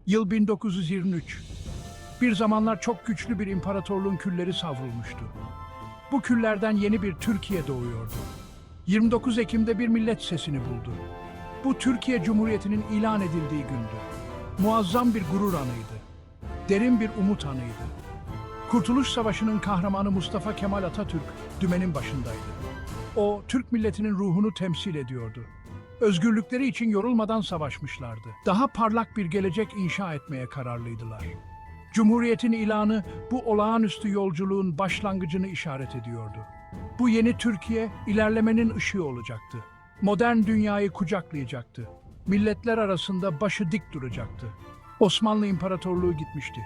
Yıl 1923. Bir zamanlar çok güçlü bir imparatorluğun külleri savrulmuştu. Bu küllerden yeni bir Türkiye doğuyordu. 29 Ekim'de bir millet sesini buldu. Bu Türkiye Cumhuriyeti'nin ilan edildiği gündü. Muazzam bir gurur anıydı. Derin bir umut anıydı. Kurtuluş Savaşı'nın kahramanı Mustafa Kemal Atatürk dümenin başındaydı. O, Türk milletinin ruhunu temsil ediyordu. Özgürlükleri için yorulmadan savaşmışlardı. Daha parlak bir gelecek inşa etmeye kararlıydılar. Cumhuriyetin ilanı bu olağanüstü yolculuğun başlangıcını işaret ediyordu. Bu yeni Türkiye ilerlemenin ışığı olacaktı. Modern dünyayı kucaklayacaktı. Milletler arasında başı dik duracaktı. Osmanlı İmparatorluğu gitmişti.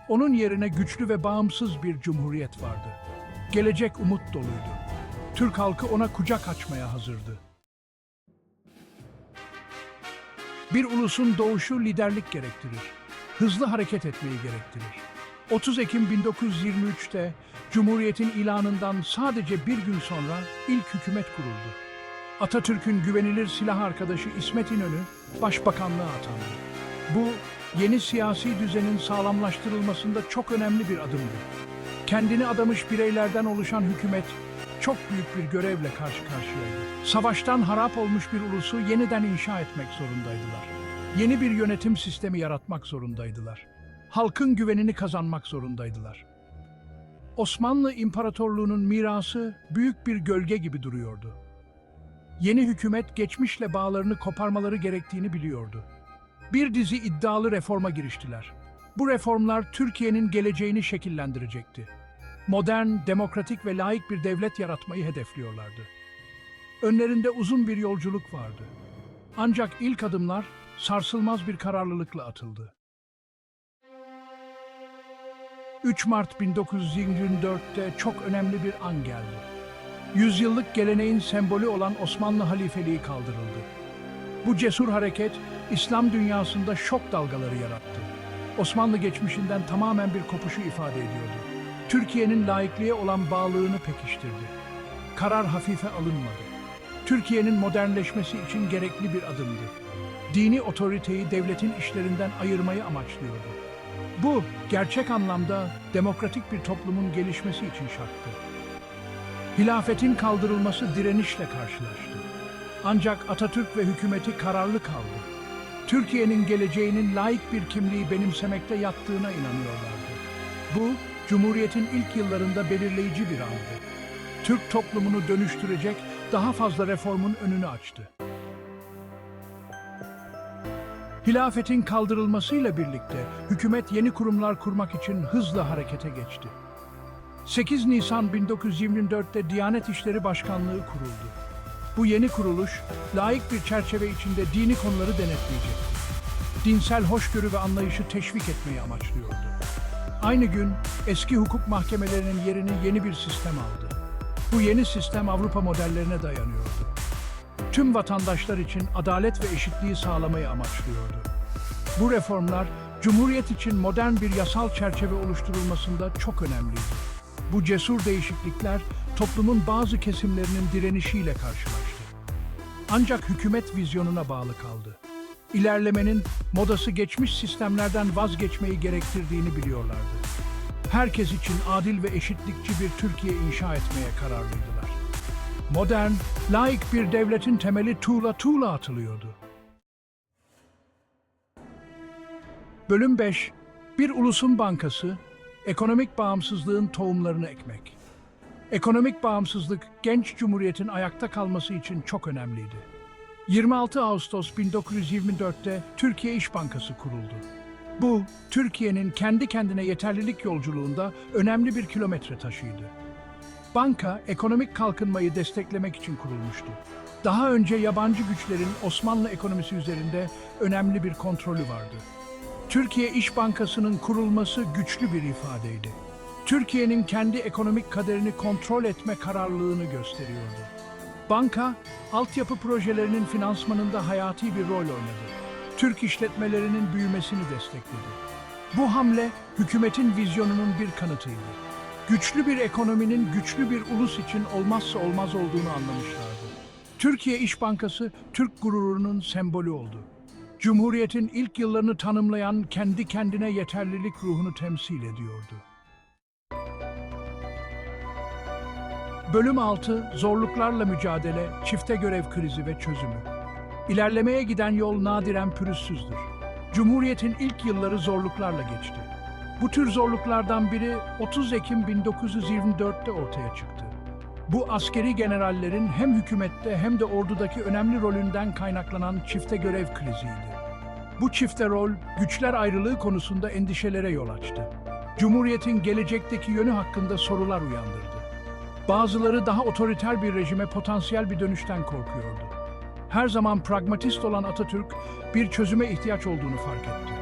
Onun yerine güçlü ve bağımsız bir cumhuriyet vardı. Gelecek umut doluydu. Türk halkı ona kucak açmaya hazırdı. Bir ulusun doğuşu liderlik gerektirir. Hızlı hareket etmeyi gerektirir. 30 Ekim 1923'te Cumhuriyet'in ilanından sadece bir gün sonra ilk hükümet kuruldu. Atatürk'ün güvenilir silah arkadaşı İsmet İnönü başbakanlığa atandı. Bu, yeni siyasi düzenin sağlamlaştırılmasında çok önemli bir adımdı. Kendini adamış bireylerden oluşan hükümet çok büyük bir görevle karşı karşıyaydı. Savaştan harap olmuş bir ulusu yeniden inşa etmek zorundaydılar. Yeni bir yönetim sistemi yaratmak zorundaydılar. Halkın güvenini kazanmak zorundaydılar. Osmanlı İmparatorluğu'nun mirası büyük bir gölge gibi duruyordu. Yeni hükümet geçmişle bağlarını koparmaları gerektiğini biliyordu. Bir dizi iddialı reforma giriştiler. Bu reformlar Türkiye'nin geleceğini şekillendirecekti. Modern, demokratik ve laik bir devlet yaratmayı hedefliyorlardı. Önlerinde uzun bir yolculuk vardı. Ancak ilk adımlar sarsılmaz bir kararlılıkla atıldı. 3 Mart 1924'te çok önemli bir an geldi. Yüzyıllık geleneğin sembolü olan Osmanlı halifeliği kaldırıldı. Bu cesur hareket İslam dünyasında şok dalgaları yarattı. Osmanlı geçmişinden tamamen bir kopuşu ifade ediyordu. Türkiye'nin laikliğe olan bağlılığını pekiştirdi. Karar hafife alınmadı. Türkiye'nin modernleşmesi için gerekli bir adımdı. Dini otoriteyi devletin işlerinden ayırmayı amaçlıyordu. Bu, gerçek anlamda demokratik bir toplumun gelişmesi için şarttı. Hilafetin kaldırılması direnişle karşılaştı. Ancak Atatürk ve hükümeti kararlı kaldı. Türkiye'nin geleceğinin laik bir kimliği benimsemekte yattığına inanıyorlardı. Bu, Cumhuriyet'in ilk yıllarında belirleyici bir andı. Türk toplumunu dönüştürecek daha fazla reformun önünü açtı. Hilafetin kaldırılmasıyla birlikte hükümet yeni kurumlar kurmak için hızla harekete geçti. 8 Nisan 1924'te Diyanet İşleri Başkanlığı kuruldu. Bu yeni kuruluş, laik bir çerçeve içinde dini konuları denetleyecekti. Dinsel hoşgörü ve anlayışı teşvik etmeyi amaçlıyordu. Aynı gün eski hukuk mahkemelerinin yerini yeni bir sistem aldı. Bu yeni sistem Avrupa modellerine dayanıyordu. Tüm vatandaşlar için adalet ve eşitliği sağlamayı amaçlıyordu. Bu reformlar, Cumhuriyet için modern bir yasal çerçeve oluşturulmasında çok önemliydi. Bu cesur değişiklikler, toplumun bazı kesimlerinin direnişiyle karşılaştı. Ancak hükümet vizyonuna bağlı kaldı. İlerlemenin, modası geçmiş sistemlerden vazgeçmeyi gerektirdiğini biliyorlardı. Herkes için adil ve eşitlikçi bir Türkiye inşa etmeye kararlıydılar. Modern, laik bir devletin temeli tuğla tuğla atılıyordu. Bölüm 5. Bir ulusun bankası, ekonomik bağımsızlığın tohumlarını ekmek. Ekonomik bağımsızlık, genç cumhuriyetin ayakta kalması için çok önemliydi. 26 Ağustos 1924'te Türkiye İş Bankası kuruldu. Bu, Türkiye'nin kendi kendine yeterlilik yolculuğunda önemli bir kilometre taşıydı. Banka, ekonomik kalkınmayı desteklemek için kurulmuştu. Daha önce yabancı güçlerin Osmanlı ekonomisi üzerinde önemli bir kontrolü vardı. Türkiye İş Bankası'nın kurulması güçlü bir ifadeydi. Türkiye'nin kendi ekonomik kaderini kontrol etme kararlılığını gösteriyordu. Banka, altyapı projelerinin finansmanında hayati bir rol oynadı. Türk işletmelerinin büyümesini destekledi. Bu hamle, hükümetin vizyonunun bir kanıtıydı. Güçlü bir ekonominin güçlü bir ulus için olmazsa olmaz olduğunu anlamışlardı. Türkiye İş Bankası, Türk gururunun sembolü oldu. Cumhuriyetin ilk yıllarını tanımlayan kendi kendine yeterlilik ruhunu temsil ediyordu. Bölüm 6, zorluklarla mücadele, çifte görev krizi ve çözümü. İlerlemeye giden yol nadiren pürüzsüzdür. Cumhuriyetin ilk yılları zorluklarla geçti. Bu tür zorluklardan biri 30 Ekim 1924'te ortaya çıktı. Bu askeri generallerin hem hükümette hem de ordudaki önemli rolünden kaynaklanan çifte görev kriziydi. Bu çifte rol, güçler ayrılığı konusunda endişelere yol açtı. Cumhuriyetin gelecekteki yönü hakkında sorular uyandırdı. Bazıları daha otoriter bir rejime potansiyel bir dönüşten korkuyordu. Her zaman pragmatist olan Atatürk, bir çözüme ihtiyaç olduğunu fark etti.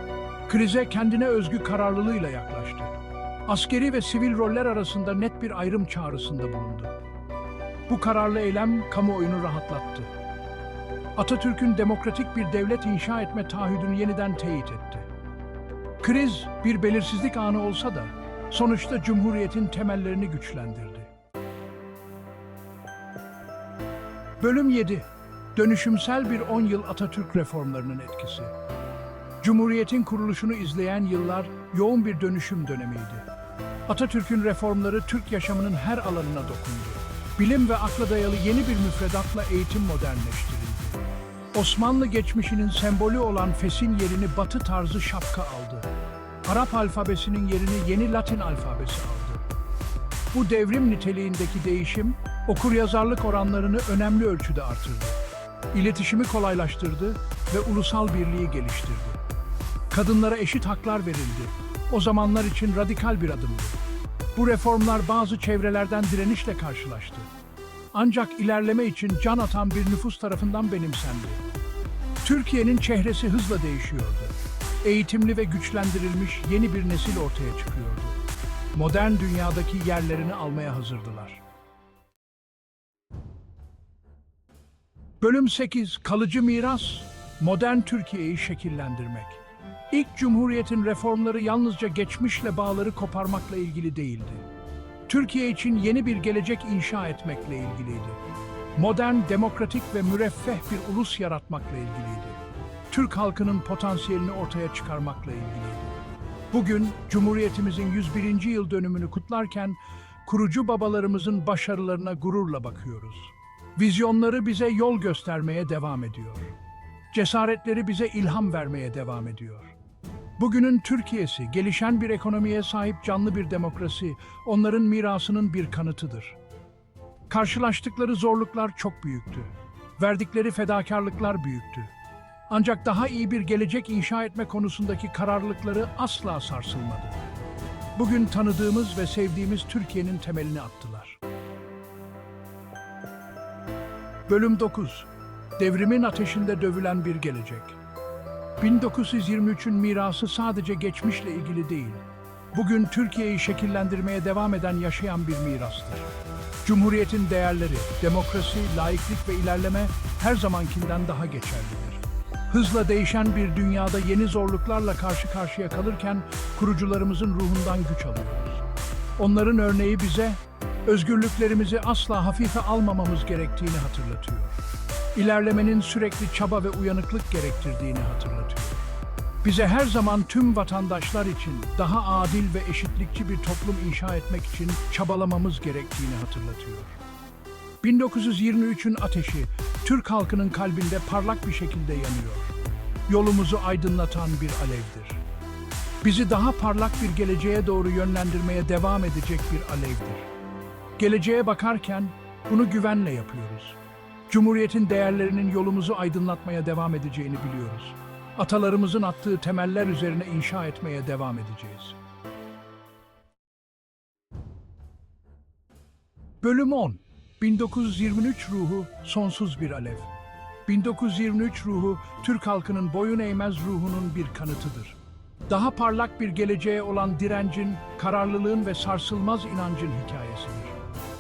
Krize kendine özgü kararlılığıyla yaklaştı. Askeri ve sivil roller arasında net bir ayrım çağrısında bulundu. Bu kararlı eylem kamuoyunu rahatlattı. Atatürk'ün demokratik bir devlet inşa etme taahhüdünü yeniden teyit etti. Kriz bir belirsizlik anı olsa da sonuçta Cumhuriyet'in temellerini güçlendirdi. Bölüm 7. Dönüşümsel bir 10 yıl Atatürk reformlarının etkisi. Cumhuriyet'in kuruluşunu izleyen yıllar yoğun bir dönüşüm dönemiydi. Atatürk'ün reformları Türk yaşamının her alanına dokundu. Bilim ve akla dayalı yeni bir müfredatla eğitim modernleştirildi. Osmanlı geçmişinin sembolü olan fesin yerini Batı tarzı şapka aldı. Arap alfabesinin yerini yeni Latin alfabesi aldı. Bu devrim niteliğindeki değişim, okuryazarlık oranlarını önemli ölçüde artırdı. İletişimi kolaylaştırdı ve ulusal birliği geliştirdi. Kadınlara eşit haklar verildi. O zamanlar için radikal bir adımdı. Bu reformlar bazı çevrelerden direnişle karşılaştı. Ancak ilerleme için can atan bir nüfus tarafından benimsendi. Türkiye'nin çehresi hızla değişiyordu. Eğitimli ve güçlendirilmiş yeni bir nesil ortaya çıkıyordu. Modern dünyadaki yerlerini almaya hazırdılar. Bölüm 8, kalıcı miras, modern Türkiye'yi şekillendirmek. İlk Cumhuriyet'in reformları yalnızca geçmişle bağları koparmakla ilgili değildi. Türkiye için yeni bir gelecek inşa etmekle ilgiliydi. Modern, demokratik ve müreffeh bir ulus yaratmakla ilgiliydi. Türk halkının potansiyelini ortaya çıkarmakla ilgiliydi. Bugün Cumhuriyetimizin 101. yıl dönümünü kutlarken kurucu babalarımızın başarılarına gururla bakıyoruz. Vizyonları bize yol göstermeye devam ediyor. Cesaretleri bize ilham vermeye devam ediyor. Bugünün Türkiye'si, gelişen bir ekonomiye sahip canlı bir demokrasi, onların mirasının bir kanıtıdır. Karşılaştıkları zorluklar çok büyüktü. Verdikleri fedakarlıklar büyüktü. Ancak daha iyi bir gelecek inşa etme konusundaki kararlılıkları asla sarsılmadı. Bugün tanıdığımız ve sevdiğimiz Türkiye'nin temelini attılar. Bölüm 9. Devrimin ateşinde dövülen bir gelecek. 1923'ün mirası sadece geçmişle ilgili değil, bugün Türkiye'yi şekillendirmeye devam eden yaşayan bir mirastır. Cumhuriyetin değerleri, demokrasi, laiklik ve ilerleme her zamankinden daha geçerlidir. Hızla değişen bir dünyada yeni zorluklarla karşı karşıya kalırken kurucularımızın ruhundan güç alıyoruz. Onların örneği bize özgürlüklerimizi asla hafife almamamız gerektiğini hatırlatıyor. İlerlemenin sürekli çaba ve uyanıklık gerektirdiğini hatırlatıyor. Bize her zaman tüm vatandaşlar için daha adil ve eşitlikçi bir toplum inşa etmek için çabalamamız gerektiğini hatırlatıyor. 1923'ün ateşi Türk halkının kalbinde parlak bir şekilde yanıyor. Yolumuzu aydınlatan bir alevdir. Bizi daha parlak bir geleceğe doğru yönlendirmeye devam edecek bir alevdir. Geleceğe bakarken bunu güvenle yapıyoruz. Cumhuriyetin değerlerinin yolumuzu aydınlatmaya devam edeceğini biliyoruz. Atalarımızın attığı temeller üzerine inşa etmeye devam edeceğiz. Bölüm 10. 1923 ruhu sonsuz bir alev. 1923 ruhu, Türk halkının boyun eğmez ruhunun bir kanıtıdır. Daha parlak bir geleceğe olan direncin, kararlılığın ve sarsılmaz inancın hikayesidir.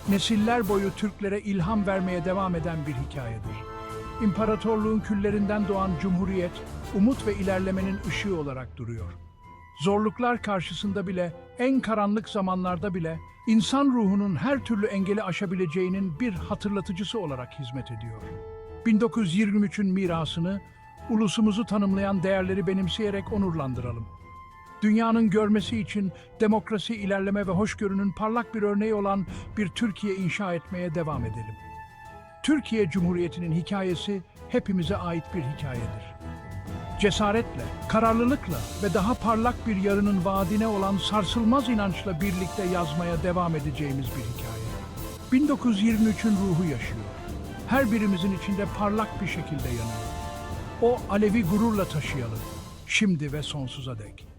Nesiller boyu Türklere ilham vermeye devam eden bir hikayedir. İmparatorluğun küllerinden doğan Cumhuriyet, umut ve ilerlemenin ışığı olarak duruyor. Zorluklar karşısında bile, en karanlık zamanlarda bile, insan ruhunun her türlü engeli aşabileceğinin bir hatırlatıcısı olarak hizmet ediyor. 1923'ün mirasını ulusumuzu tanımlayan değerleri benimseyerek onurlandıralım. Dünyanın görmesi için demokrasi, ilerleme ve hoşgörünün parlak bir örneği olan bir Türkiye inşa etmeye devam edelim. Türkiye Cumhuriyeti'nin hikayesi hepimize ait bir hikayedir. Cesaretle, kararlılıkla ve daha parlak bir yarının vaadine olan sarsılmaz inançla birlikte yazmaya devam edeceğimiz bir hikaye. 1923'ün ruhu yaşıyor. Her birimizin içinde parlak bir şekilde yanıyor. O alevi gururla taşıyalım, şimdi ve sonsuza dek.